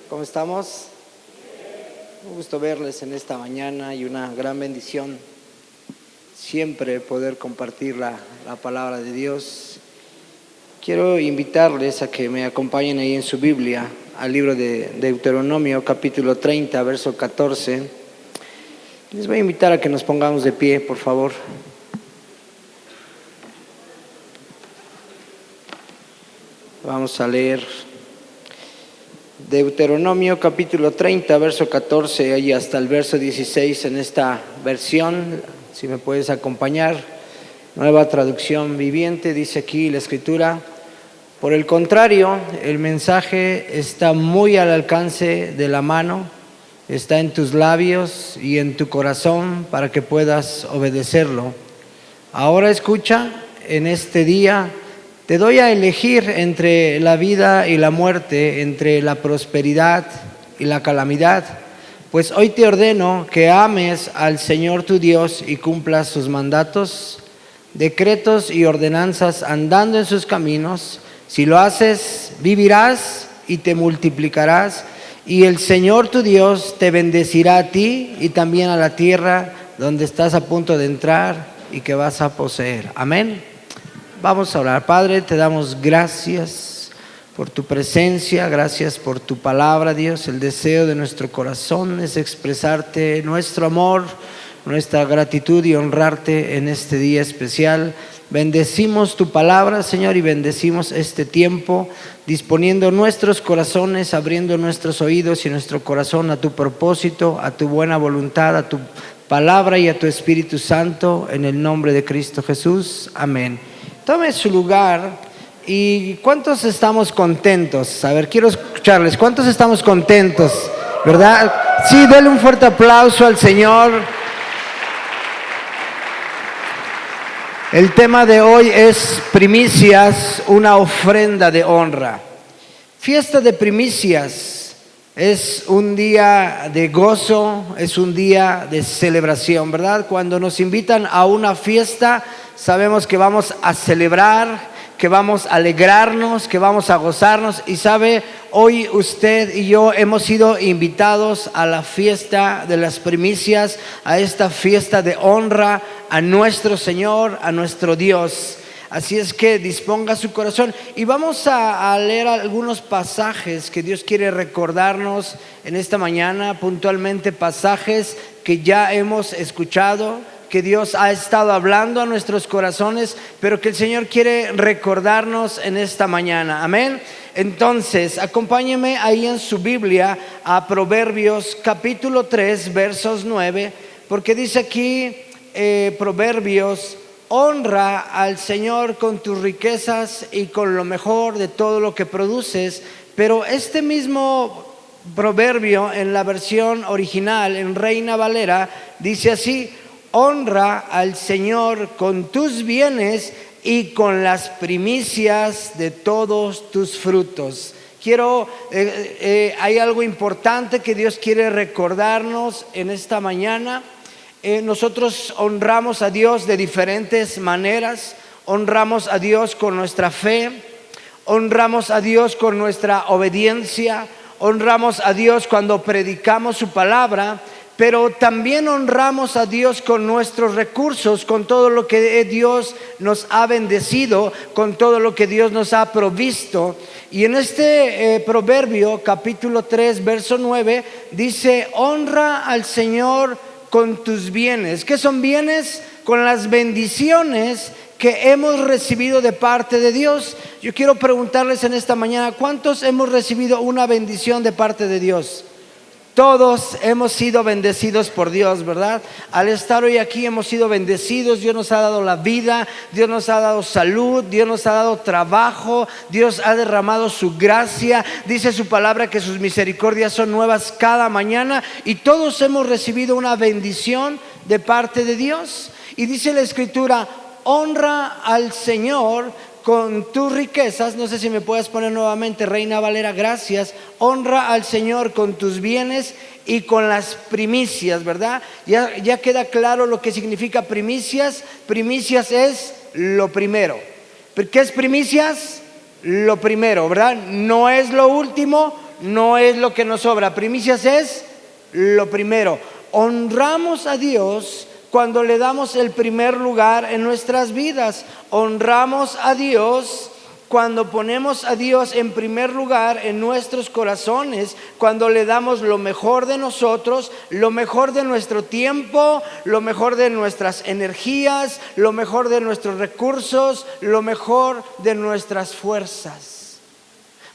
¿Cómo estamos? Un gusto verles en esta mañana y una gran bendición siempre poder compartir la palabra de Dios. Quiero invitarles a que me acompañen ahí en su Biblia al libro de Deuteronomio, capítulo 30, verso 14. Les voy a invitar a que nos pongamos de pie, por favor. Vamos a leer Deuteronomio capítulo 30, verso 14 y hasta el verso 16 en esta versión. Si me puedes acompañar, Nueva Traducción Viviente, dice aquí la Escritura: por el contrario, el mensaje está muy al alcance de la mano, está en tus labios y en tu corazón para que puedas obedecerlo. Ahora escucha, en este día te doy a elegir entre la vida y la muerte, entre la prosperidad y la calamidad. Pues hoy te ordeno que ames al Señor tu Dios y cumplas sus mandatos, decretos y ordenanzas, andando en sus caminos. Si lo haces, vivirás y te multiplicarás, y el Señor tu Dios te bendecirá a ti y también a la tierra donde estás a punto de entrar y que vas a poseer. Amén. Vamos a orar. Padre, te damos gracias por tu presencia, gracias por tu palabra, Dios. El deseo de nuestro corazón es expresarte nuestro amor, nuestra gratitud y honrarte en este día especial. Bendecimos tu palabra, Señor, y bendecimos este tiempo, disponiendo nuestros corazones, abriendo nuestros oídos y nuestro corazón a tu propósito, a tu buena voluntad, a tu palabra y a tu Espíritu Santo, en el nombre de Cristo Jesús. Amén. Tome su lugar. ¿Y cuántos estamos contentos? A ver, quiero escucharles. ¿Cuántos estamos contentos? ¿Verdad? Sí, denle un fuerte aplauso al Señor. El tema de hoy es primicias, una ofrenda de honra. Fiesta de primicias es un día de gozo, es un día de celebración, ¿verdad? Cuando nos invitan a una fiesta, sabemos que vamos a celebrar, que vamos a alegrarnos, que vamos a gozarnos. Y sabe, hoy usted y yo hemos sido invitados a la fiesta de las primicias, a esta fiesta de honra a nuestro Señor, a nuestro Dios. Así es que disponga su corazón y vamos a leer algunos pasajes que Dios quiere recordarnos en esta mañana, puntualmente pasajes que ya hemos escuchado, que Dios ha estado hablando a nuestros corazones, pero que el Señor quiere recordarnos en esta mañana. Amén. Entonces, acompáñeme ahí en su Biblia a Proverbios capítulo 3, versos 9, porque dice aquí Proverbios: honra al Señor con tus riquezas y con lo mejor de todo lo que produces. Pero este mismo proverbio en la versión original, en Reina Valera, dice así: honra al Señor con tus bienes y con las primicias de todos tus frutos. Hay algo importante que Dios quiere recordarnos en esta mañana. Nosotros honramos a Dios de diferentes maneras. Honramos a Dios con nuestra fe, honramos a Dios con nuestra obediencia, honramos a Dios cuando predicamos su palabra, pero también honramos a Dios con nuestros recursos, con todo lo que Dios nos ha bendecido, con todo lo que Dios nos ha provisto. Y en este proverbio, capítulo 3, verso 9, dice: honra al Señor con tus bienes. ¿Qué son bienes? Con las bendiciones que hemos recibido de parte de Dios. Yo quiero preguntarles en esta mañana: ¿cuántos hemos recibido una bendición de parte de Dios? Todos hemos sido bendecidos por Dios, ¿verdad? Al estar hoy aquí hemos sido bendecidos. Dios nos ha dado la vida, Dios nos ha dado salud, Dios nos ha dado trabajo, Dios ha derramado su gracia. Dice su palabra que sus misericordias son nuevas cada mañana, y todos hemos recibido una bendición de parte de Dios. Y dice la Escritura: honra al Señor con tus riquezas. No sé si me puedes poner nuevamente, Reina Valera, gracias. Honra al Señor con tus bienes y con las primicias, ¿verdad? Ya queda claro lo que significa primicias. Primicias es lo primero. ¿Qué es primicias? Lo primero, ¿verdad? No es lo último, no es lo que nos sobra. Primicias es lo primero. Honramos a Dios cuando le damos el primer lugar en nuestras vidas. Honramos a Dios cuando ponemos a Dios en primer lugar en nuestros corazones, cuando le damos lo mejor de nosotros, lo mejor de nuestro tiempo, lo mejor de nuestras energías, lo mejor de nuestros recursos, lo mejor de nuestras fuerzas.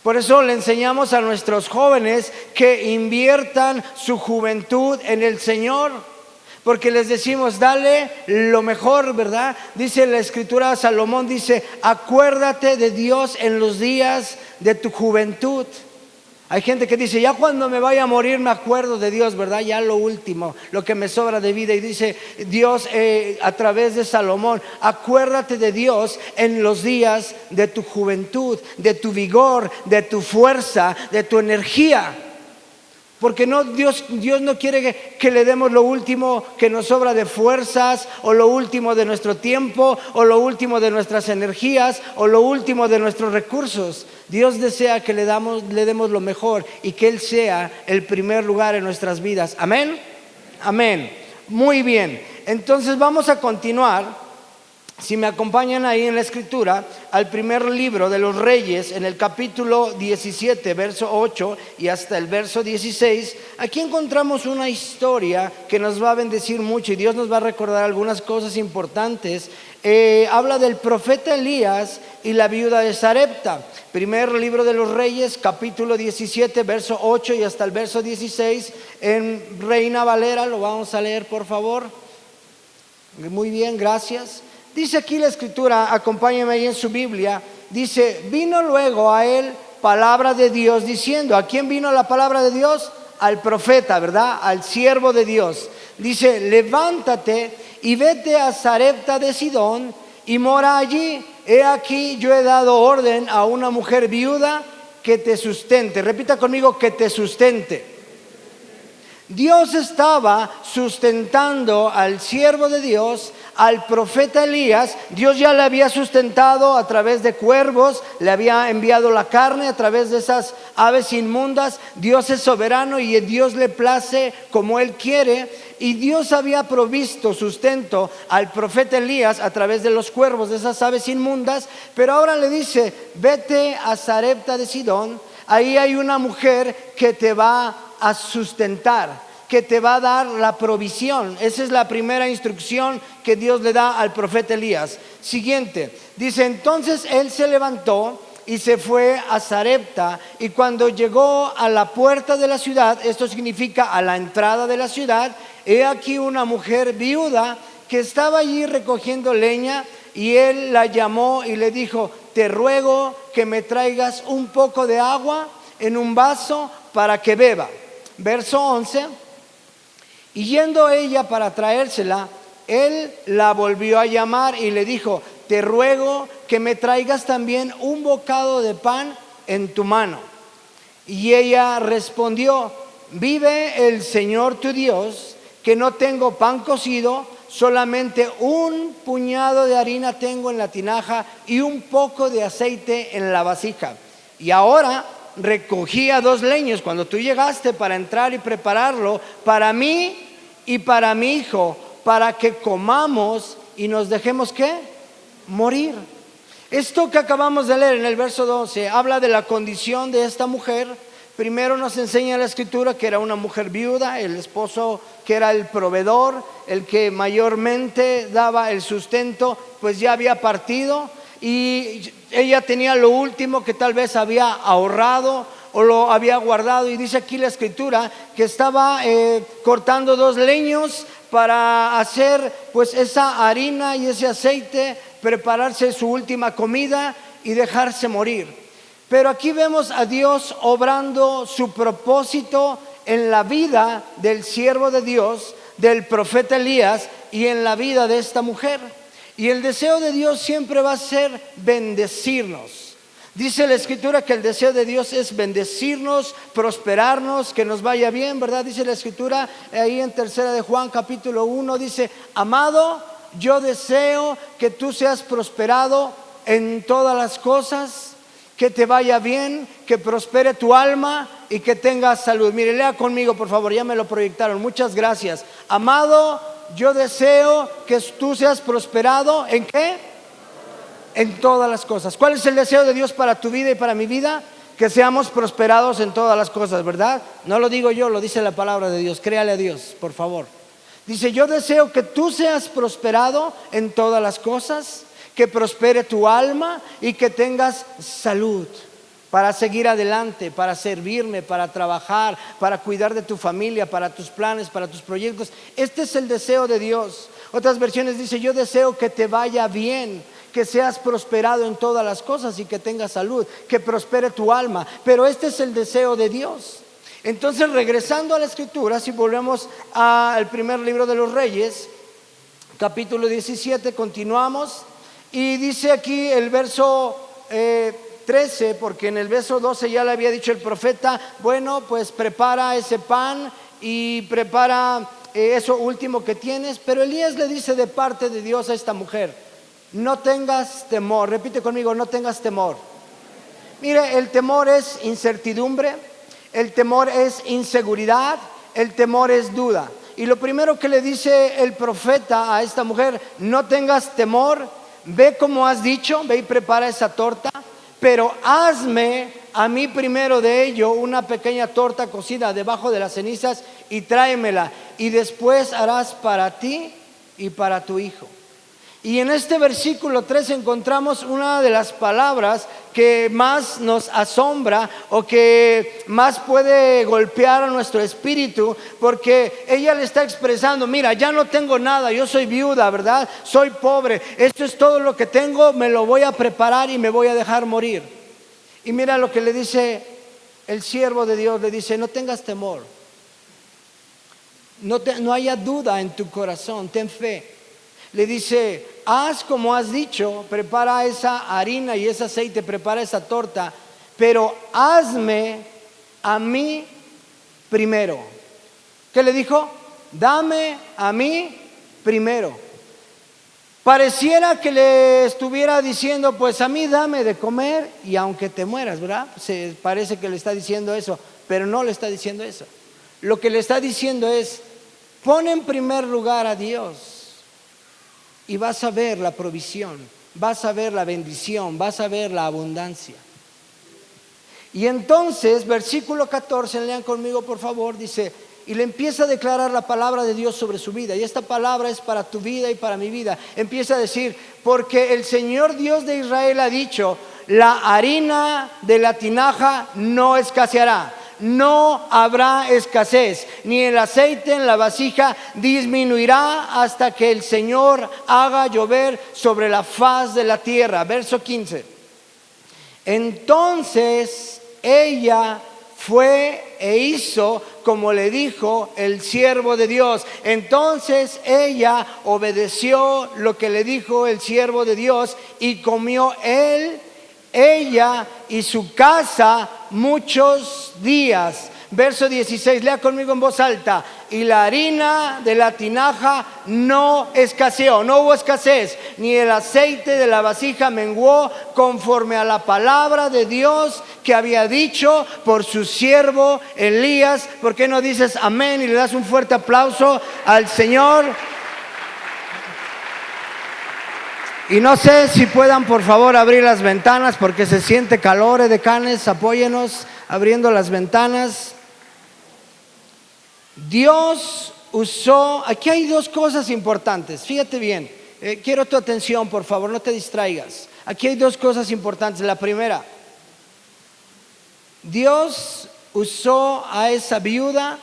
Por eso le enseñamos a nuestros jóvenes que inviertan su juventud en el Señor. Porque les decimos, dale lo mejor, ¿verdad? Dice la Escritura, Salomón dice, acuérdate de Dios en los días de tu juventud. Hay gente que dice, ya cuando me vaya a morir me acuerdo de Dios, ¿verdad? Ya lo último, lo que me sobra de vida. Y dice Dios a través de Salomón, acuérdate de Dios en los días de tu juventud, de tu vigor, de tu fuerza, de tu energía. Porque Dios no quiere que le demos lo último que nos sobra de fuerzas, o lo último de nuestro tiempo, o lo último de nuestras energías, o lo último de nuestros recursos. Dios desea que le demos lo mejor y que Él sea el primer lugar en nuestras vidas. Amén. Amén. Muy bien. Entonces vamos a continuar. Si me acompañan ahí en la Escritura, al primer libro de los Reyes, en el capítulo 17, verso 8 y hasta el verso 16, aquí encontramos una historia que nos va a bendecir mucho y Dios nos va a recordar algunas cosas importantes. Habla del profeta Elías y la viuda de Sarepta. Primer libro de los Reyes, capítulo 17, verso 8 y hasta el verso 16, en Reina Valera, lo vamos a leer por favor. Muy bien, gracias. Dice aquí la Escritura, acompáñenme ahí en su Biblia, dice, vino luego a él palabra de Dios diciendo, ¿a quién vino la palabra de Dios? Al profeta, ¿verdad? Al siervo de Dios. Dice, levántate y vete a Sarepta de Sidón y mora allí. He aquí yo he dado orden a una mujer viuda que te sustente. Repita conmigo, que te sustente. Dios estaba sustentando al siervo de Dios, al profeta Elías. Dios ya le había sustentado a través de cuervos, le había enviado la carne a través de esas aves inmundas. Dios es soberano y a Dios le place como Él quiere. Y Dios había provisto sustento al profeta Elías a través de los cuervos, de esas aves inmundas. Pero ahora le dice, vete a Sarepta de Sidón. Ahí hay una mujer que te va a sustentar, que te va a dar la provisión. Esa es la primera instrucción que Dios le da al profeta Elías. Siguiente, dice, entonces él se levantó y se fue a Sarepta, y cuando llegó a la puerta de la ciudad, esto significa a la entrada de la ciudad, he aquí una mujer viuda que estaba allí recogiendo leña, y él la llamó y le dijo, te ruego que me traigas un poco de agua en un vaso para que beba. Verso 11, y yendo ella para traérsela, él la volvió a llamar y le dijo, te ruego que me traigas también un bocado de pan en tu mano. Y ella respondió, vive el Señor tu Dios, que no tengo pan cocido, solamente un puñado de harina tengo en la tinaja y un poco de aceite en la vasija. Y ahora recogía 2 leños cuando tú llegaste para entrar y prepararlo para mí y para mi hijo, para que comamos y nos dejemos ¿qué? Morir. Esto que acabamos de leer en el verso 12 habla de la condición de esta mujer. Primero nos enseña la Escritura que era una mujer viuda, el esposo que era el proveedor, el que mayormente daba el sustento, pues ya había partido. Y ella tenía lo último que tal vez había ahorrado o lo había guardado. Y dice aquí la Escritura que estaba cortando 2 leños para hacer pues esa harina y ese aceite, prepararse su última comida y dejarse morir. Pero aquí vemos a Dios obrando su propósito en la vida del siervo de Dios, del profeta Elías, y en la vida de esta mujer. Y el deseo de Dios siempre va a ser bendecirnos. Dice la Escritura que el deseo de Dios es bendecirnos, prosperarnos, que nos vaya bien, ¿verdad? Dice la Escritura ahí en 3 de Juan capítulo 1, dice, amado, yo deseo que tú seas prosperado en todas las cosas, que te vaya bien, que prospere tu alma y que tengas salud. Mire, lea conmigo, por favor, ya me lo proyectaron. Muchas gracias. Amado, yo deseo que tú seas prosperado. ¿En qué? En todas las cosas. ¿Cuál es el deseo de Dios para tu vida y para mi vida? Que seamos prosperados en todas las cosas, ¿verdad? No lo digo yo, lo dice la palabra de Dios. Créale a Dios, por favor. Dice, yo deseo que tú seas prosperado en todas las cosas, que prospere tu alma y que tengas salud para seguir adelante, para servirme, para trabajar, para cuidar de tu familia, para tus planes, para tus proyectos. Este es el deseo de Dios. Otras versiones dice, yo deseo que te vaya bien, que seas prosperado en todas las cosas y que tengas salud, que prospere tu alma. Pero este es el deseo de Dios. Entonces, regresando a la Escritura, si volvemos al primer libro de los Reyes, capítulo 17, continuamos. Y dice aquí el verso 13, porque en el verso 12 ya le había dicho el profeta, bueno, pues prepara ese pan y prepara eso último que tienes. Pero Elías le dice de parte de Dios a esta mujer, no tengas temor. Repite conmigo, no tengas temor. Mire, el temor es incertidumbre, el temor es inseguridad, el temor es duda. Y lo primero que le dice el profeta a esta mujer, no tengas temor, ve como has dicho, ve y prepara esa torta, pero hazme a mí primero de ello una pequeña torta cocida debajo de las cenizas y tráemela, y después harás para ti y para tu hijo. Y en este versículo 3 encontramos una de las palabras que más nos asombra o que más puede golpear a nuestro espíritu, porque ella le está expresando, mira, ya no tengo nada, yo soy viuda, ¿verdad? Soy pobre, esto es todo lo que tengo, me lo voy a preparar y me voy a dejar morir. Y mira lo que le dice el siervo de Dios, le dice, no tengas temor, no haya duda en tu corazón, ten fe. Le dice, haz como has dicho, prepara esa harina y ese aceite, prepara esa torta, pero hazme a mí primero. ¿Qué le dijo? Dame a mí primero. Pareciera que le estuviera diciendo, pues a mí dame de comer y aunque te mueras, ¿verdad? Se parece que le está diciendo eso, pero no le está diciendo eso. Lo que le está diciendo es, pon en primer lugar a Dios. Y vas a ver la provisión, vas a ver la bendición, vas a ver la abundancia. Y entonces, versículo 14, lean conmigo por favor, dice, y le empieza a declarar la palabra de Dios sobre su vida. Y esta palabra es para tu vida y para mi vida. Empieza a decir, porque el Señor Dios de Israel ha dicho, la harina de la tinaja no escaseará. No habrá escasez, ni el aceite en la vasija disminuirá hasta que el Señor haga llover sobre la faz de la tierra. Verso 15. Entonces ella fue e hizo como le dijo el siervo de Dios. Entonces ella obedeció lo que le dijo el siervo de Dios y comió ella y su casa muchos días. Verso 16, lea conmigo en voz alta. Y la harina de la tinaja no escaseó, no hubo escasez, ni el aceite de la vasija menguó, conforme a la palabra de Dios que había dicho por su siervo Elías. ¿Por qué no dices amén y le das un fuerte aplauso al Señor? Y no sé si puedan por favor abrir las ventanas porque se siente calor, decanes, apóyenos abriendo las ventanas. Dios usó, aquí hay dos cosas importantes, fíjate bien, quiero tu atención por favor, no te distraigas. Aquí hay dos cosas importantes. La primera, Dios usó a esa viuda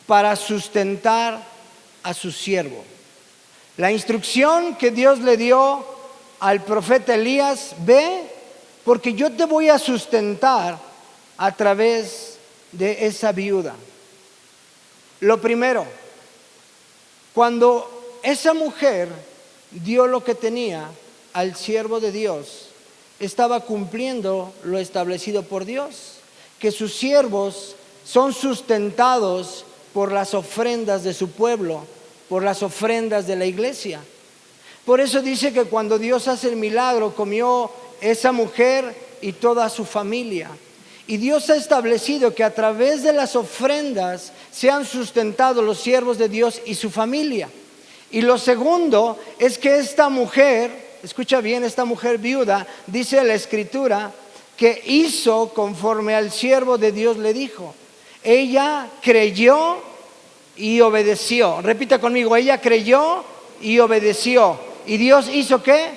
para sustentar a su siervo. La instrucción que Dios le dio al profeta Elías, ve, porque yo te voy a sustentar a través de esa viuda. Lo primero, cuando esa mujer dio lo que tenía al siervo de Dios, estaba cumpliendo lo establecido por Dios, que sus siervos son sustentados por las ofrendas de su pueblo, por las ofrendas de la iglesia. Por eso dice que cuando Dios hace el milagro, comió esa mujer y toda su familia. Y Dios ha establecido que a través de las ofrendas sean sustentados los siervos de Dios y su familia. Y lo segundo es que esta mujer, escucha bien, esta mujer viuda, dice la Escritura, que hizo conforme al siervo de Dios le dijo. Ella creyó y obedeció. Repita conmigo, ella creyó y obedeció. ¿Y Dios hizo qué?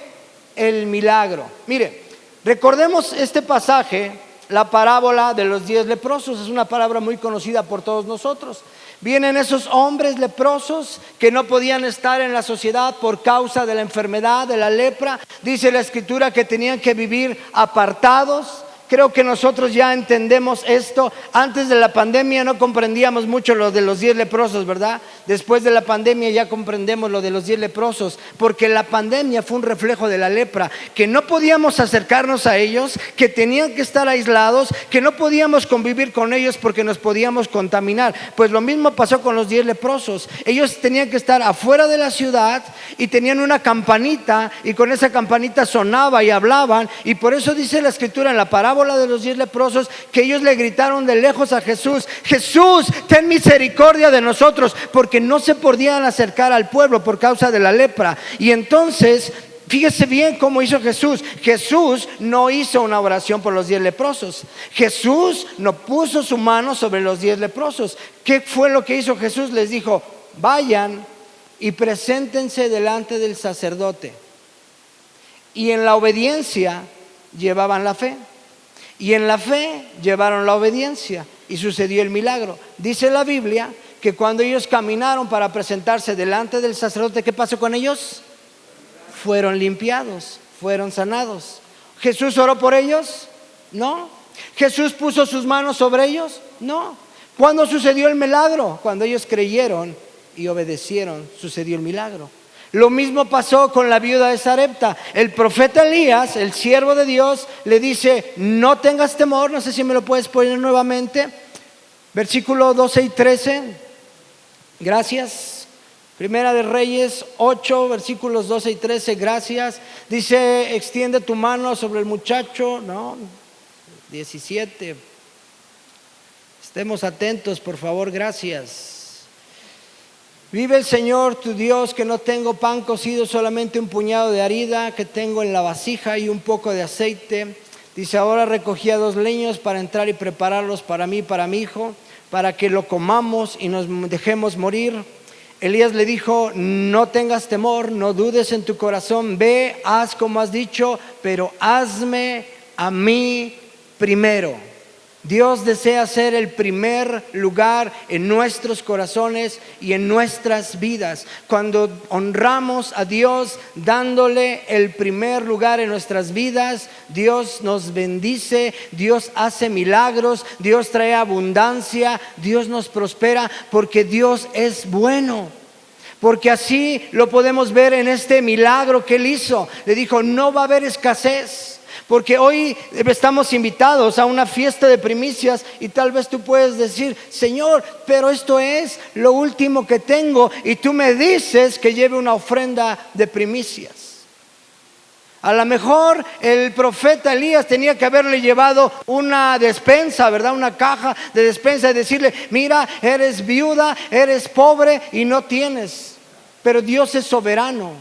El milagro. Mire, recordemos este pasaje. La parábola de los 10 leprosos es una palabra muy conocida por todos nosotros. Vienen esos hombres leprosos que no podían estar en la sociedad por causa de la enfermedad, de la lepra. Dice la Escritura que tenían que vivir apartados. Creo que nosotros ya entendemos esto. Antes de la pandemia no comprendíamos mucho lo de los 10 leprosos, ¿verdad? Después de la pandemia ya comprendemos lo de los 10 leprosos, porque la pandemia fue un reflejo de la lepra, que no podíamos acercarnos a ellos, que tenían que estar aislados, que no podíamos convivir con ellos porque nos podíamos contaminar. Pues lo mismo pasó con los 10 leprosos. Ellos tenían que estar afuera de la ciudad y tenían una campanita, y con esa campanita sonaba y hablaban, y por eso dice la Escritura en la parábola de los 10 leprosos que ellos le gritaron de lejos a Jesús: Jesús, ten misericordia de nosotros, porque no se podían acercar al pueblo por causa de la lepra. Y entonces, fíjese bien cómo hizo Jesús. Jesús no hizo una oración por los 10 leprosos. Jesús no puso su mano sobre los 10 leprosos. ¿Qué fue lo que hizo Jesús? Les dijo: vayan y preséntense delante del sacerdote. Y en la obediencia llevaban la fe. Y en la fe llevaron la obediencia y sucedió el milagro. Dice la Biblia que cuando ellos caminaron para presentarse delante del sacerdote, ¿qué pasó con ellos? Fueron limpiados, fueron sanados. ¿Jesús oró por ellos? No. ¿Jesús puso sus manos sobre ellos? No. ¿Cuándo sucedió el milagro? Cuando ellos creyeron y obedecieron, sucedió el milagro. Lo mismo pasó con la viuda de Sarepta. El profeta Elías, el siervo de Dios, le dice: no tengas temor. No sé si me lo puedes poner nuevamente. Versículo 12 y 13. Gracias. Primera de Reyes 8, versículos 12 y 13. Gracias. Dice: extiende tu mano sobre el muchacho. No, 17. Estemos atentos, por favor. Gracias. Vive el Señor tu Dios, que no tengo pan cocido, solamente un puñado de harina que tengo en la vasija y un poco de aceite. Dice: ahora recogía 2 leños para entrar y prepararlos para mí y para mi hijo, para que lo comamos y nos dejemos morir. Elías le dijo: no tengas temor, no dudes en tu corazón, ve, haz como has dicho, pero hazme a mí primero. Dios desea ser el primer lugar en nuestros corazones y en nuestras vidas. Cuando honramos a Dios dándole el primer lugar en nuestras vidas, Dios nos bendice, Dios hace milagros, Dios trae abundancia, Dios nos prospera, porque Dios es bueno. Porque así lo podemos ver en este milagro que Él hizo. Le dijo: no va a haber escasez. Porque hoy estamos invitados a una fiesta de primicias y tal vez tú puedes decir: Señor, pero esto es lo último que tengo y tú me dices que lleve una ofrenda de primicias. A lo mejor el profeta Elías tenía que haberle llevado una despensa, ¿verdad? Una caja de despensa y decirle: mira, eres viuda, eres pobre y no tienes. Pero Dios es soberano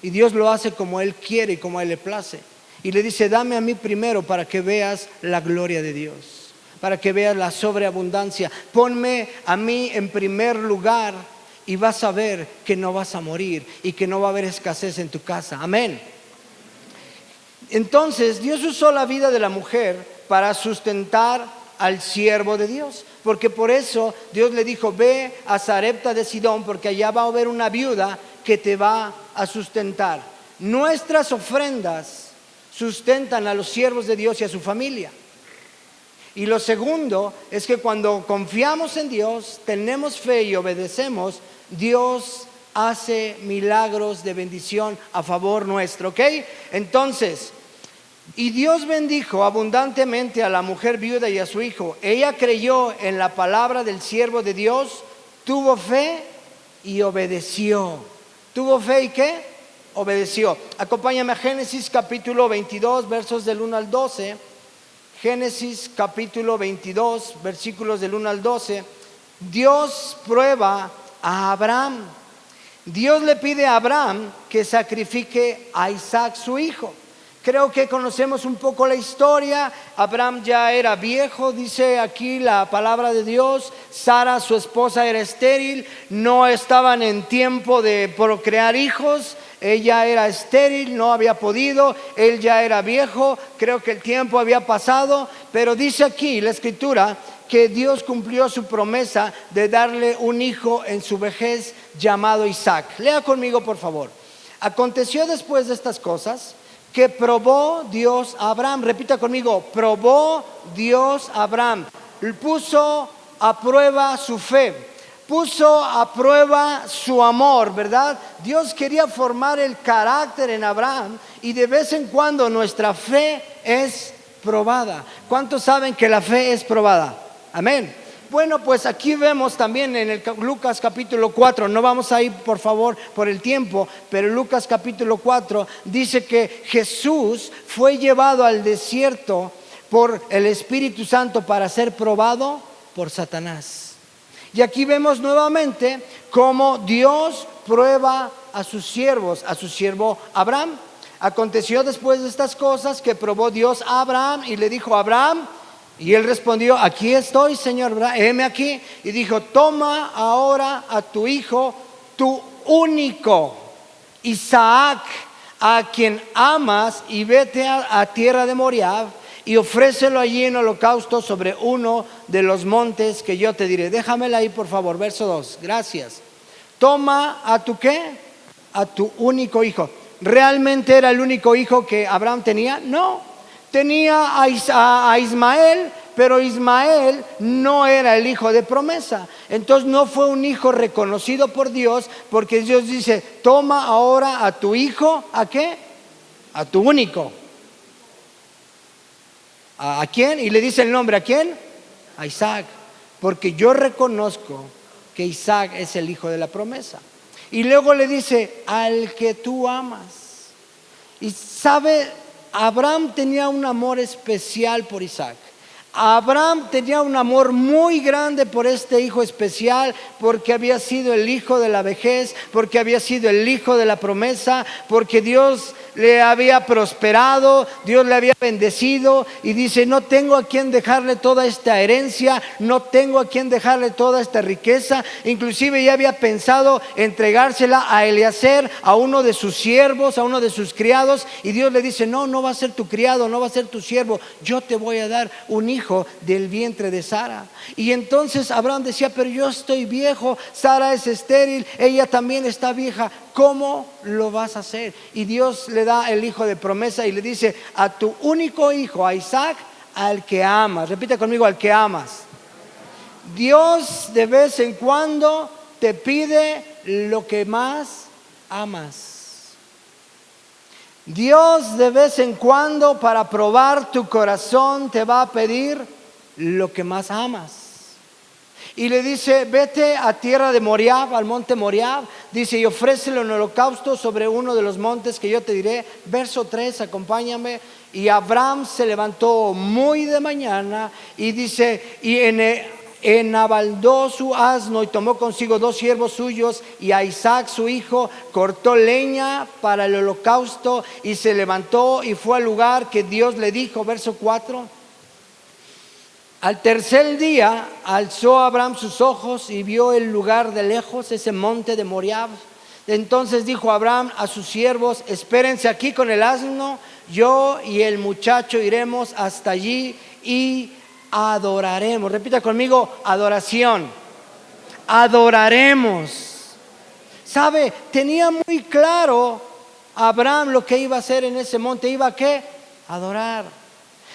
y Dios lo hace como Él quiere y como a Él le place. Y le dice: dame a mí primero para que veas la gloria de Dios, para que veas la sobreabundancia. Ponme a mí en primer lugar y vas a ver que no vas a morir y que no va a haber escasez en tu casa. Amén. Entonces Dios usó la vida de la mujer para sustentar al siervo de Dios, porque por eso Dios le dijo: ve a Sarepta de Sidón, porque allá va a haber una viuda que te va a sustentar. Nuestras ofrendas sustentan a los siervos de Dios y a su familia. Y lo segundo es que cuando confiamos en Dios, tenemos fe y obedecemos, Dios hace milagros de bendición a favor nuestro, ¿ok? Entonces, y Dios bendijo abundantemente a la mujer viuda y a su hijo. Ella creyó en la palabra del siervo de Dios, tuvo fe y obedeció. ¿Tuvo fe y qué? obedeció. Acompáñame a Génesis capítulo 22, versos del 1 al 12. Génesis capítulo 22, versículos del 1 al 12. Dios prueba a Abraham. Dios le pide a Abraham que sacrifique a Isaac, su hijo. Creo que conocemos un poco la historia. Abraham ya era viejo, dice aquí la palabra de Dios. Sara, su esposa, era estéril. No estaban en tiempo de procrear hijos. Ella era estéril, no había podido. Él ya era viejo. Creo que el tiempo había pasado. Pero dice aquí la escritura que Dios cumplió su promesa de darle un hijo en su vejez llamado Isaac. Lea conmigo, por favor. Aconteció después de estas cosas que probó Dios a Abraham. Repita conmigo: probó Dios a Abraham. Puso a prueba su fe, puso a prueba su amor, ¿verdad? Dios quería formar el carácter en Abraham, y de vez en cuando nuestra fe es probada. ¿Cuántos saben que la fe es probada? Amén. Bueno, pues aquí vemos también en el Lucas capítulo 4, no vamos a ir por favor por el tiempo, pero Lucas capítulo 4 dice que Jesús fue llevado al desierto por el Espíritu Santo para ser probado por Satanás. Y aquí vemos nuevamente cómo Dios prueba a sus siervos, a su siervo Abraham. Aconteció después de estas cosas que probó Dios a Abraham y le dijo: Abraham. Y él respondió: aquí estoy, Señor, heme aquí. Y dijo: toma ahora a tu hijo, tu único, Isaac, a quien amas, y vete a tierra de Moriab y ofrécelo allí en holocausto sobre uno de los montes que yo te diré. Déjamela ahí, por favor, verso 2, gracias. Toma a tu ¿qué? A tu único hijo. ¿Realmente era el único hijo que Abraham tenía? No. Tenía a Ismael, pero Ismael no era el hijo de promesa. Entonces no fue un hijo reconocido por Dios, porque Dios dice: toma ahora a tu hijo. ¿A qué? A tu único. ¿A quién? Y le dice el nombre. ¿A quién? A Isaac. Porque yo reconozco que Isaac es el hijo de la promesa. Y luego le dice: al que tú amas. Y sabe, Abraham tenía un amor especial por Isaac. Abraham tenía un amor muy grande por este hijo especial, porque había sido el hijo de la vejez, porque había sido el hijo de la promesa, porque Dios le había prosperado, Dios le había bendecido, y dice: no tengo a quien dejarle toda esta herencia, no tengo a quien dejarle toda esta riqueza. Inclusive ya había pensado entregársela a Eliezer, a uno de sus siervos, a uno de sus criados, y Dios le dice: no, no va a ser tu criado, no va a ser tu siervo, yo te voy a dar un hijo del vientre de Sara. Y entonces Abraham decía: pero yo estoy viejo, Sara es estéril, ella también está vieja, ¿cómo lo vas a hacer? Y Dios le da el hijo de promesa y le dice: a tu único hijo, a Isaac, al que amas. Repite conmigo: al que amas. Dios de vez en cuando te pide lo que más amas. Dios de vez en cuando, para probar tu corazón, te va a pedir lo que más amas. Y le dice: vete a tierra de Moriab, al monte Moriab, dice, y ofrécelo en holocausto sobre uno de los montes que yo te diré. Verso 3, acompáñame. Y Abraham se levantó muy de mañana, y dice, y enabaldó su asno y tomó consigo 2 siervos suyos y a Isaac su hijo, cortó leña para el holocausto y se levantó y fue al lugar que Dios le dijo. Verso 4. Al tercer día alzó Abraham sus ojos y vio el lugar de lejos, ese monte de Moriab. Entonces dijo Abraham a sus siervos: espérense aquí con el asno, yo y el muchacho iremos hasta allí y adoraremos. Repita conmigo: adoración. Adoraremos. ¿Sabe? Tenía muy claro Abraham lo que iba a hacer en ese monte. ¿Iba a qué? Adorar.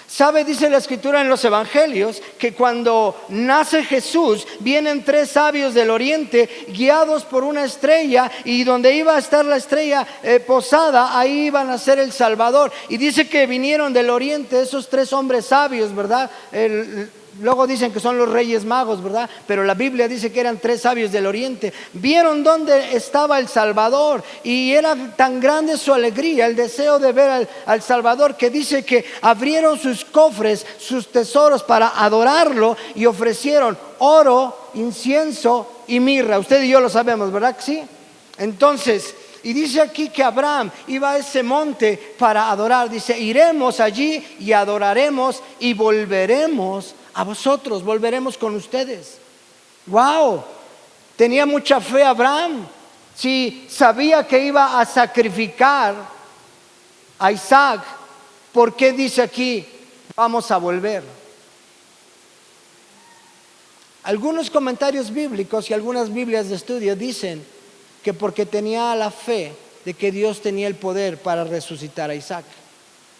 ¿Sabe? Dice la escritura en los evangelios que cuando nace Jesús, vienen 3 sabios del oriente guiados por una estrella, y donde iba a estar la estrella posada, ahí iba a nacer el Salvador. Y dice que vinieron del oriente esos 3 hombres sabios, ¿verdad? luego dicen que son los Reyes Magos, ¿verdad? Pero la Biblia dice que eran 3 sabios del oriente. Vieron dónde estaba el Salvador y era tan grande su alegría, el deseo de ver al Salvador, que dice que abrieron sus cofres, sus tesoros para adorarlo y ofrecieron oro, incienso y mirra. Usted y yo lo sabemos, ¿verdad que sí? Entonces, y dice aquí que Abraham iba a ese monte para adorar. Dice, iremos allí y adoraremos y volveremos a vosotros, volveremos con ustedes. ¡Wow! Tenía mucha fe Abraham. Si sabía que iba a sacrificar a Isaac, ¿por qué dice aquí, vamos a volver? Algunos comentarios bíblicos y algunas Biblias de estudio dicen que porque tenía la fe de que Dios tenía el poder para resucitar a Isaac.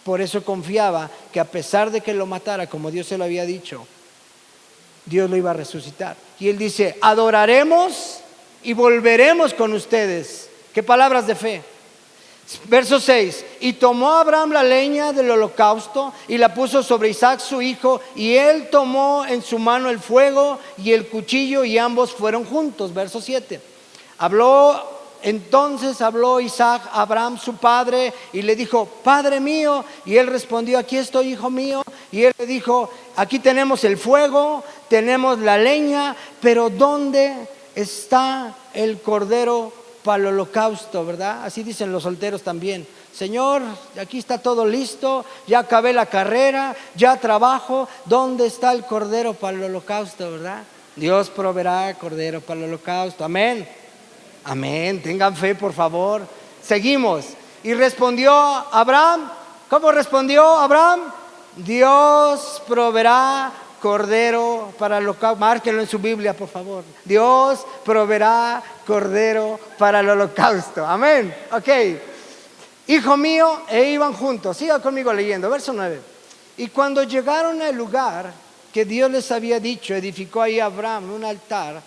Por eso confiaba que a pesar de que lo matara, como Dios se lo había dicho, Dios lo iba a resucitar. Y él dice, adoraremos y volveremos con ustedes. ¿Qué palabras de fe? Verso 6, y tomó Abraham la leña del holocausto y la puso sobre Isaac su hijo, y él tomó en su mano el fuego y el cuchillo, y ambos fueron juntos. Verso 7, entonces habló Isaac a Abraham su padre y le dijo, Padre mío, y él respondió, aquí estoy, hijo mío. Y él le dijo, aquí tenemos el fuego, tenemos la leña, pero ¿dónde está el cordero para el holocausto? ¿Verdad? Así dicen los solteros también. Señor, aquí está todo listo, ya acabé la carrera, ya trabajo, ¿dónde está el cordero para el holocausto? ¿Verdad? Dios proveerá cordero para el holocausto. Amén. Amén, tengan fe, por favor. Seguimos. Y respondió Abraham. ¿Cómo respondió Abraham? Dios proveerá cordero para el holocausto. Márquenlo en su Biblia, por favor. Dios proveerá cordero para el holocausto. Amén. Ok. Hijo mío, e iban juntos. Siga conmigo leyendo. Verso 9. Y cuando llegaron al lugar que Dios les había dicho, edificó ahí Abraham un altar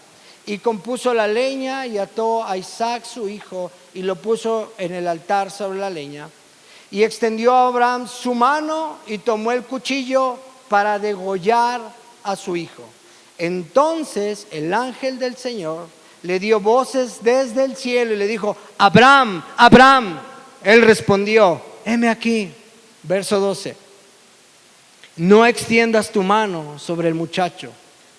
y compuso la leña y ató a Isaac su hijo y lo puso en el altar sobre la leña. Y extendió a Abraham su mano y tomó el cuchillo para degollar a su hijo. Entonces el ángel del Señor le dio voces desde el cielo y le dijo, Abraham, Abraham. Él respondió, heme aquí. Verso 12. No extiendas tu mano sobre el muchacho,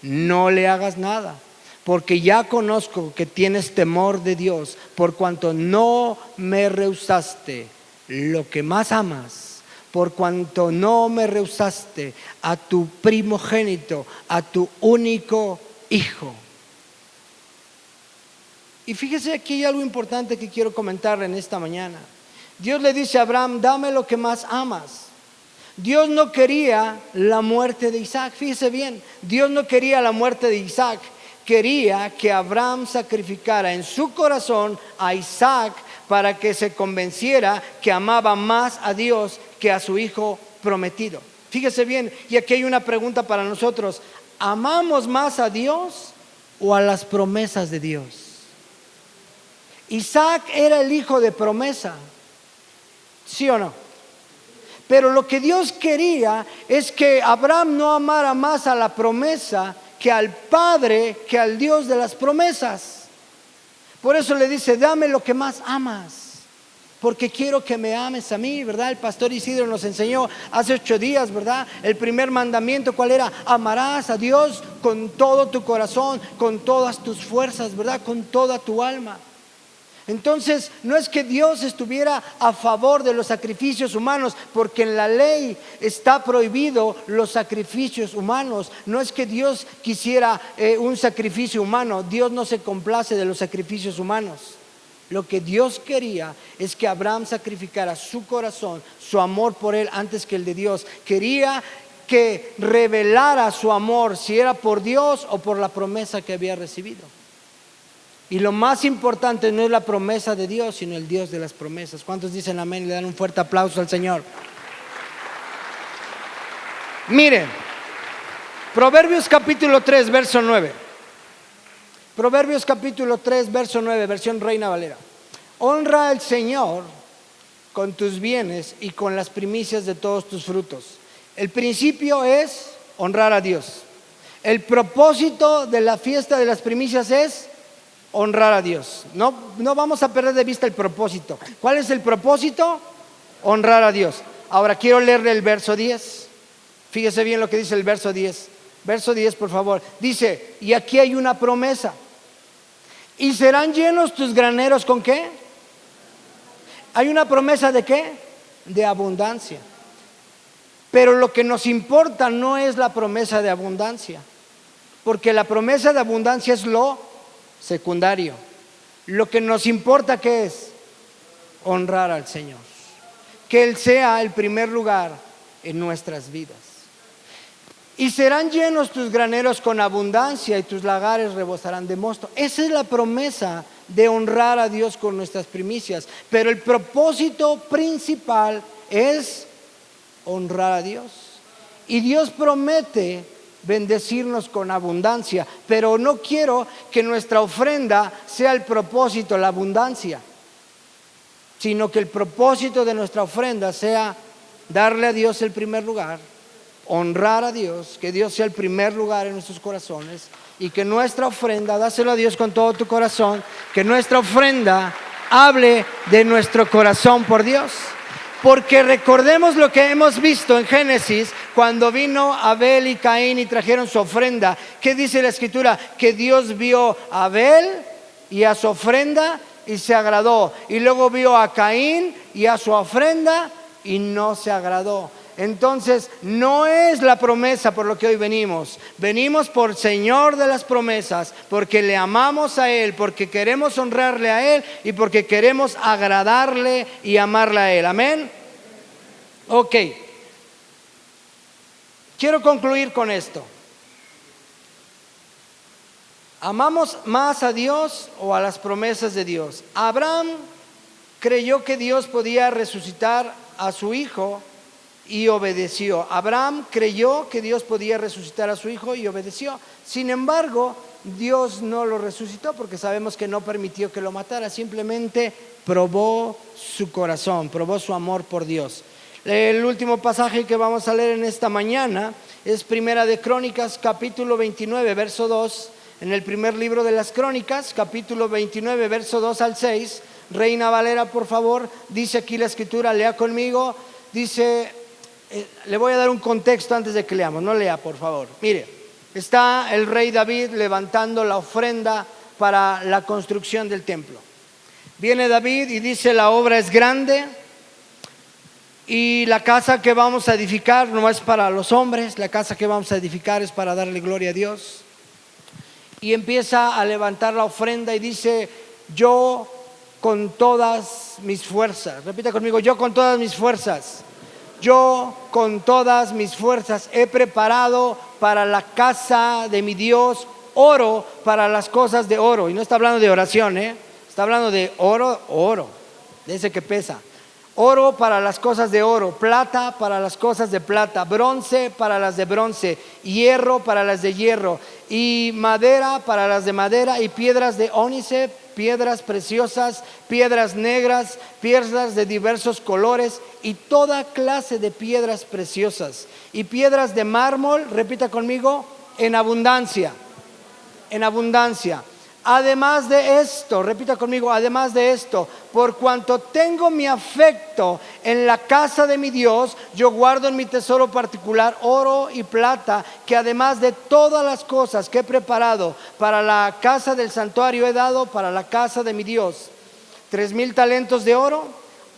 no le hagas nada, porque ya conozco que tienes temor de Dios, por cuanto no me rehusaste lo que más amas, por cuanto no me rehusaste a tu primogénito, a tu único hijo. Y fíjese, aquí hay algo importante que quiero comentarle en esta mañana. Dios le dice a Abraham, dame lo que más amas. Dios no quería la muerte de Isaac. Fíjese bien, Dios no quería la muerte de Isaac. Quería que Abraham sacrificara en su corazón a Isaac para que se convenciera que amaba más a Dios que a su hijo prometido. Fíjese bien, y aquí hay una pregunta para nosotros. ¿Amamos más a Dios o a las promesas de Dios? Isaac era el hijo de promesa, ¿sí o no? Pero lo que Dios quería es que Abraham no amara más a la promesa que al Padre, que al Dios de las promesas. Por eso le dice, dame lo que más amas, porque quiero que me ames a mí, ¿verdad? El pastor Isidro nos enseñó hace 8 días, ¿verdad? El primer mandamiento, ¿cuál era? Amarás a Dios con todo tu corazón, con todas tus fuerzas, ¿verdad? Con toda tu alma. Entonces, no es que Dios estuviera a favor de los sacrificios humanos, porque en la ley está prohibido los sacrificios humanos. No es que Dios quisiera un sacrificio humano. Dios no se complace de los sacrificios humanos. Lo que Dios quería es que Abraham sacrificara su corazón, su amor por él antes que el de Dios. Quería que revelara su amor, si era por Dios o por la promesa que había recibido. Y lo más importante no es la promesa de Dios, sino el Dios de las promesas. ¿Cuántos dicen amén y le dan un fuerte aplauso al Señor? Miren, Proverbios capítulo 3, verso 9. Proverbios capítulo 3, verso 9, versión Reina Valera. Honra al Señor con tus bienes y con las primicias de todos tus frutos. El principio es honrar a Dios. El propósito de la fiesta de las primicias es honrar a Dios. No vamos a perder de vista el propósito. ¿Cuál es el propósito? Honrar a Dios. Ahora quiero leerle el verso 10. Fíjese bien lo que dice el verso 10. Verso 10, por favor. Dice, y aquí hay una promesa. ¿Y serán llenos tus graneros con qué? Hay una promesa de qué? De abundancia. Pero lo que nos importa no es la promesa de abundancia, porque la promesa de abundancia es lo secundario. Lo que nos importa, ¿qué es? Honrar al Señor. Que Él sea el primer lugar en nuestras vidas. Y serán llenos tus graneros con abundancia y tus lagares rebosarán de mosto. Esa es la promesa de honrar a Dios con nuestras primicias. Pero el propósito principal es honrar a Dios. Y Dios promete bendecirnos con abundancia, pero no quiero que nuestra ofrenda sea el propósito, la abundancia, sino que el propósito de nuestra ofrenda sea darle a Dios el primer lugar, honrar a Dios, que Dios sea el primer lugar en nuestros corazones, y que nuestra ofrenda, dáselo a Dios con todo tu corazón, que nuestra ofrenda hable de nuestro corazón por Dios. Porque recordemos lo que hemos visto en Génesis, cuando vino Abel y Caín y trajeron su ofrenda. ¿Qué dice la Escritura? Que Dios vio a Abel y a su ofrenda y se agradó. Y luego vio a Caín y a su ofrenda y no se agradó. Entonces, no es la promesa por lo que hoy venimos. Venimos por Señor de las promesas, porque le amamos a Él, porque queremos honrarle a Él y porque queremos agradarle y amarle a Él. Amén. Ok. Quiero concluir con esto. ¿Amamos más a Dios o a las promesas de Dios? Abraham creyó que Dios podía resucitar a su hijo y obedeció. Abraham creyó que Dios podía resucitar a su hijo y obedeció. Sin embargo, Dios no lo resucitó porque sabemos que no permitió que lo matara. Simplemente probó su corazón, probó su amor por Dios. El último pasaje que vamos a leer en esta mañana es Primera de Crónicas, capítulo 29, verso 2. En el primer libro de las Crónicas, capítulo 29, verso 2 al 6. Reina Valera, por favor, dice aquí la Escritura, lea conmigo. Dice, le voy a dar un contexto antes de que leamos, no lea, por favor. Mire, está el rey David levantando la ofrenda para la construcción del templo. Viene David y dice, la obra es grande y la casa que vamos a edificar no es para los hombres, la casa que vamos a edificar es para darle gloria a Dios. Y empieza a levantar la ofrenda y dice, yo con todas mis fuerzas, repita conmigo, yo con todas mis fuerzas. Yo con todas mis fuerzas he preparado para la casa de mi Dios oro para las cosas de oro. Y no está hablando de oración, está hablando de oro, de ese que pesa. Oro para las cosas de oro, plata para las cosas de plata, bronce para las de bronce, hierro para las de hierro, y madera para las de madera, y piedras de ónice, piedras preciosas, piedras negras, piedras de diversos colores y toda clase de piedras preciosas, y piedras de mármol, repita conmigo, en abundancia, en abundancia. Además de esto, repita conmigo, además de esto, por cuanto tengo mi afecto en la casa de mi Dios, yo guardo en mi tesoro particular oro y plata, que además de todas las cosas que he preparado para la casa del santuario he dado para la casa de mi Dios. 3,000 talentos de oro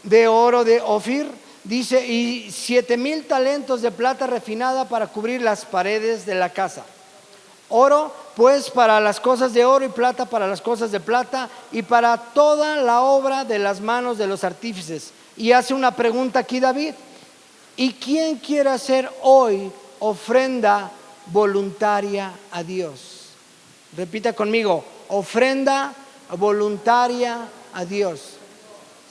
de Ofir, dice, y 7,000 talentos de plata refinada para cubrir las paredes de la casa. Oro pues para las cosas de oro y plata para las cosas de plata y para toda la obra de las manos de los artífices. Y hace una pregunta aquí David, ¿y quién quiere hacer hoy ofrenda voluntaria a Dios? Repita conmigo, ofrenda voluntaria a Dios.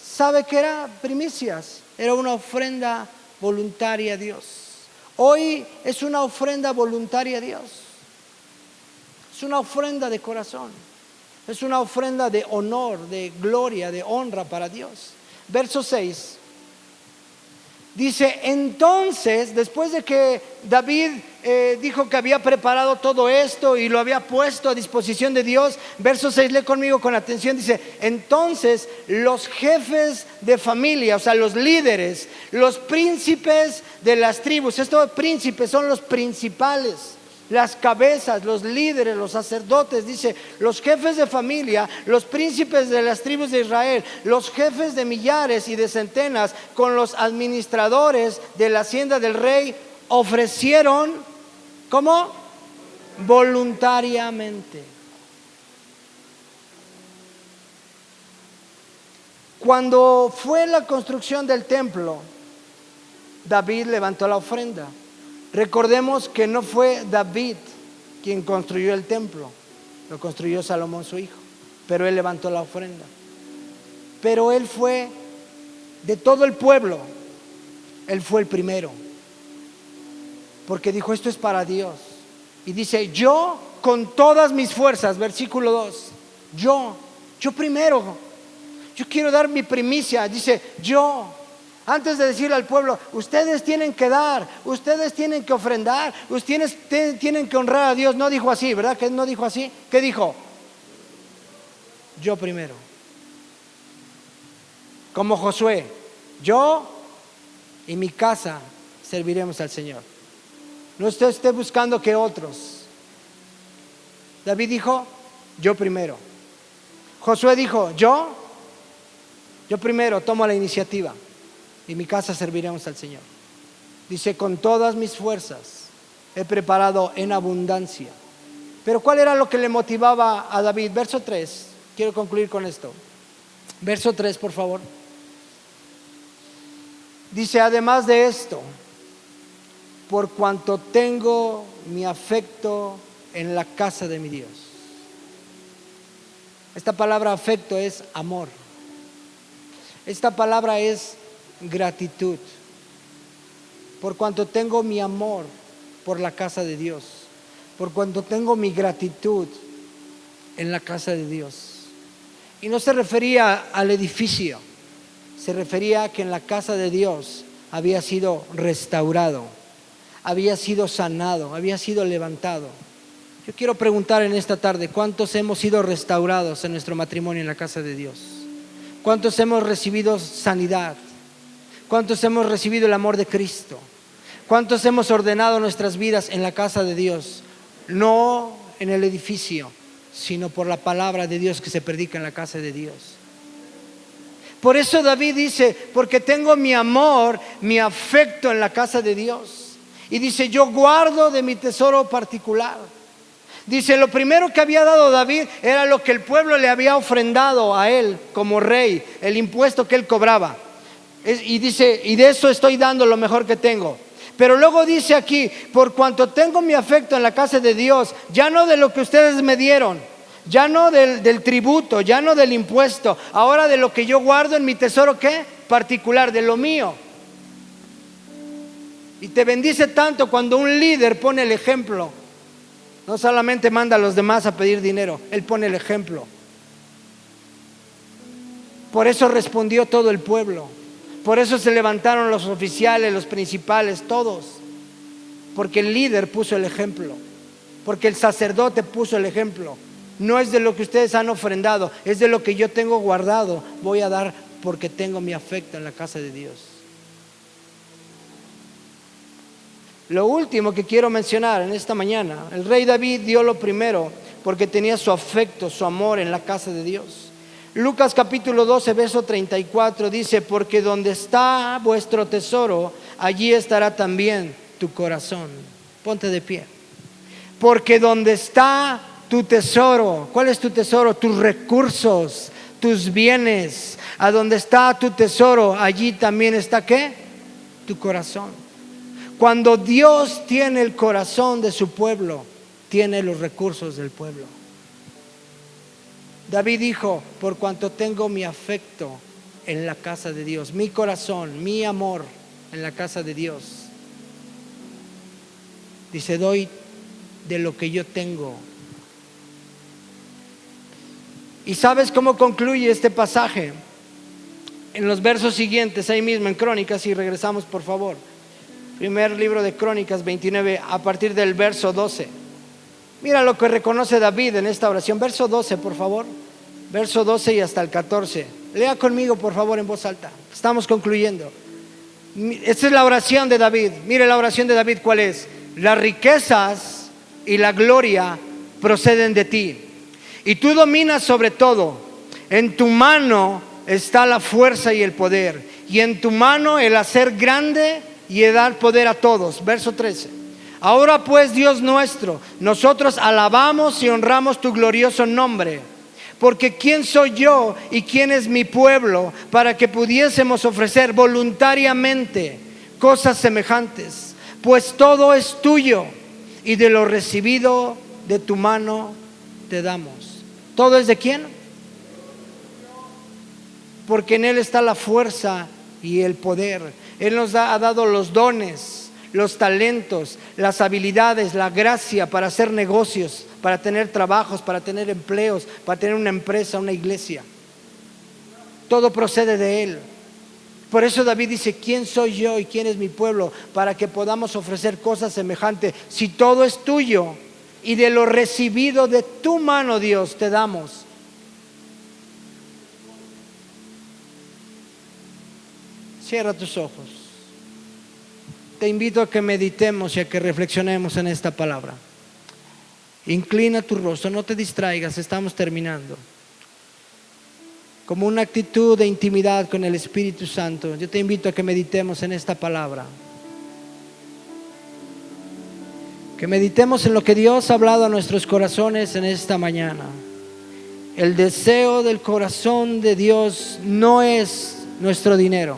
¿Sabe qué era? Primicias, era una ofrenda voluntaria a Dios. Hoy es una ofrenda voluntaria a Dios. Es una ofrenda de corazón, es una ofrenda de honor, de gloria, de honra para Dios. Verso 6. Dice, entonces, después de que David dijo que había preparado todo esto y lo había puesto a disposición de Dios, verso 6, lee conmigo con atención, dice, entonces los jefes de familia, o sea, los líderes, los príncipes de las tribus, estos príncipes son los principales, las cabezas, los líderes, los sacerdotes, dice, los jefes de familia, los príncipes de las tribus de Israel, los jefes de millares y de centenas, con los administradores de la hacienda del rey, ofrecieron, ¿cómo? Voluntariamente. Cuando fue la construcción del templo, David levantó la ofrenda. Recordemos que no fue David quien construyó el templo, lo construyó Salomón su hijo, pero él levantó la ofrenda. Pero él fue, de todo el pueblo, él fue el primero, porque dijo, esto es para Dios. Y dice, yo con todas mis fuerzas, versículo 2, yo primero, yo quiero dar mi primicia. Dice, yo, antes de decirle al pueblo, ustedes tienen que dar, ustedes tienen que ofrendar, ustedes tienen que honrar a Dios. No dijo así, ¿verdad? Que no dijo así. ¿Qué dijo? Yo primero. Como Josué, yo y mi casa serviremos al Señor. No esté buscando que otros. David dijo, yo primero. Josué dijo, yo primero tomo la iniciativa y mi casa serviremos al Señor. Dice, con todas mis fuerzas he preparado en abundancia. Pero ¿cuál era lo que le motivaba a David? Verso 3, quiero concluir con esto. Verso 3, por favor. Dice, además de esto, por cuanto tengo mi afecto en la casa de mi Dios. Esta palabra afecto es amor. Esta palabra es gratitud. Por cuanto tengo mi amor por la casa de Dios, por cuanto tengo mi gratitud en la casa de Dios. Y no se refería al edificio, se refería a que en la casa de Dios había sido restaurado, había sido sanado, había sido levantado. Yo quiero preguntar en esta tarde, ¿cuántos hemos sido restaurados en nuestro matrimonio en la casa de Dios? ¿Cuántos hemos recibido sanidad? ¿Cuántos hemos recibido el amor de Cristo? ¿Cuántos hemos ordenado nuestras vidas en la casa de Dios? No en el edificio, sino por la palabra de Dios que se predica en la casa de Dios. Por eso David dice, porque tengo mi amor, mi afecto en la casa de Dios. Y dice, yo guardo de mi tesoro particular. Dice, lo primero que había dado David era lo que el pueblo le había ofrendado a él como rey, el impuesto que él cobraba. Y dice, y de eso estoy dando lo mejor que tengo. Pero luego dice aquí, por cuanto tengo mi afecto en la casa de Dios, ya no de lo que ustedes me dieron, ya no del tributo, ya no del impuesto, ahora de lo que yo guardo en mi tesoro, ¿qué? Particular, de lo mío. Y te bendice tanto cuando un líder pone el ejemplo. No solamente manda a los demás a pedir dinero, él pone el ejemplo. Por eso respondió todo el pueblo. Por eso se levantaron los oficiales, los principales, todos. Porque el líder puso el ejemplo. Porque el sacerdote puso el ejemplo. No es de lo que ustedes han ofrendado, es de lo que yo tengo guardado. Voy a dar porque tengo mi afecto en la casa de Dios. Lo último que quiero mencionar en esta mañana, el rey David dio lo primero porque tenía su afecto, su amor en la casa de Dios. Lucas capítulo 12, verso 34 dice, porque donde está vuestro tesoro, allí estará también tu corazón. Ponte de pie. Porque donde está tu tesoro, ¿cuál es tu tesoro? Tus recursos, tus bienes. A donde está tu tesoro, allí también está ¿qué? Tu corazón. Cuando Dios tiene el corazón de su pueblo, tiene los recursos del pueblo. David dijo, por cuanto tengo mi afecto en la casa de Dios, mi corazón, mi amor en la casa de Dios. Dice, doy de lo que yo tengo. ¿Y sabes cómo concluye este pasaje? en los versos siguientes, ahí mismo en Crónicas, y regresamos por favor. Primer libro de Crónicas 29, a partir del verso 12. Mira lo que reconoce David en esta oración. Verso 12, por favor. Verso 12 y hasta el 14. Lea conmigo, por favor, en voz alta. Estamos concluyendo. Esta es la oración de David. Mire la oración de David, ¿cuál es? Las riquezas y la gloria proceden de ti, y tú dominas sobre todo. En tu mano está la fuerza y el poder, y en tu mano el hacer grande y el dar poder a todos. Verso 13. Ahora pues, Dios nuestro, nosotros alabamos y honramos tu glorioso nombre, porque ¿quién soy yo y quién es mi pueblo para que pudiésemos ofrecer voluntariamente cosas semejantes? Pues todo es tuyo, y de lo recibido de tu mano te damos. ¿Todo es de quién? Porque en Él está la fuerza y el poder. Él nos ha dado los dones, los talentos, las habilidades, la gracia para hacer negocios, para tener trabajos, para tener empleos, para tener una empresa, una iglesia. Todo procede de Él. Por eso David dice: ¿quién soy yo y quién es mi pueblo para que podamos ofrecer cosas semejantes? Si todo es tuyo, y de lo recibido de tu mano, Dios, te damos. Cierra tus ojos. Te invito a que meditemos y a que reflexionemos en esta palabra. Inclina tu rostro, no te distraigas, estamos terminando. Como una actitud de intimidad con el Espíritu Santo, yo te invito a que meditemos en esta palabra. Que meditemos en lo que Dios ha hablado a nuestros corazones en esta mañana. El deseo del corazón de Dios no es nuestro dinero,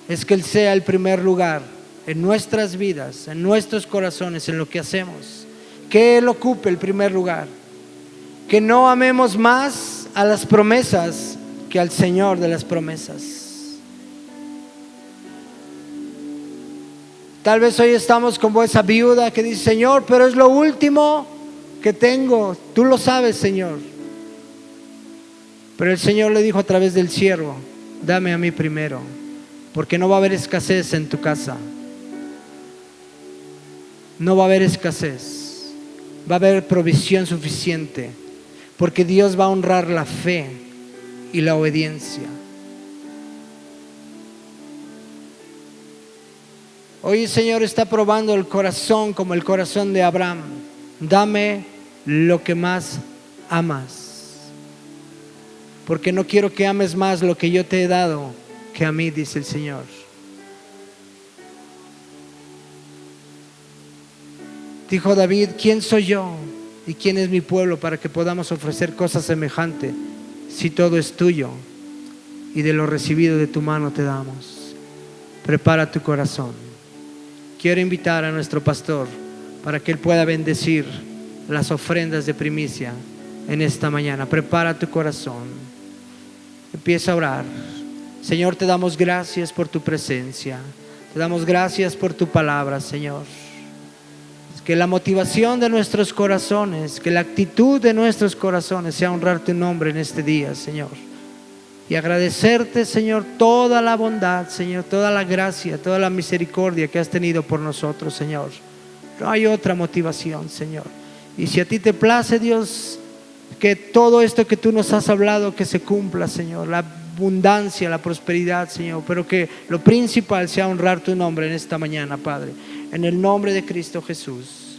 es que Él sea el primer lugar en nuestras vidas, en nuestros corazones, en lo que hacemos. Que Él ocupe el primer lugar. Que no amemos más a las promesas que al Señor de las promesas. Tal vez hoy estamos como esa viuda que dice: Señor, pero es lo último que tengo. Tú lo sabes, Señor. Pero el Señor le dijo a través del siervo: dame a mí primero, porque no va a haber escasez en tu casa. No va a haber escasez, va a haber provisión suficiente, porque Dios va a honrar la fe y la obediencia. Hoy el Señor está probando el corazón como el corazón de Abraham. Dame lo que más amas, porque no quiero que ames más lo que yo te he dado que a mí, dice el Señor. Dijo David: ¿quién soy yo y quién es mi pueblo para que podamos ofrecer cosas semejantes si todo es tuyo y de lo recibido de tu mano te damos? Prepara tu corazón. Quiero invitar a nuestro pastor para que él pueda bendecir las ofrendas de primicia en esta mañana. Prepara tu corazón. Empieza a orar. Señor, te damos gracias por tu presencia. Te damos gracias por tu palabra, Señor. Que la motivación de nuestros corazones, que la actitud de nuestros corazones sea honrar tu nombre en este día, Señor. Y agradecerte, Señor, toda la bondad, Señor, toda la gracia, toda la misericordia que has tenido por nosotros, Señor. No hay otra motivación, Señor. Y si a ti te place, Dios, que todo esto que tú nos has hablado, que se cumpla, Señor. La abundancia, la prosperidad, Señor. Pero que lo principal sea honrar tu nombre en esta mañana, Padre. En el nombre de Cristo Jesús.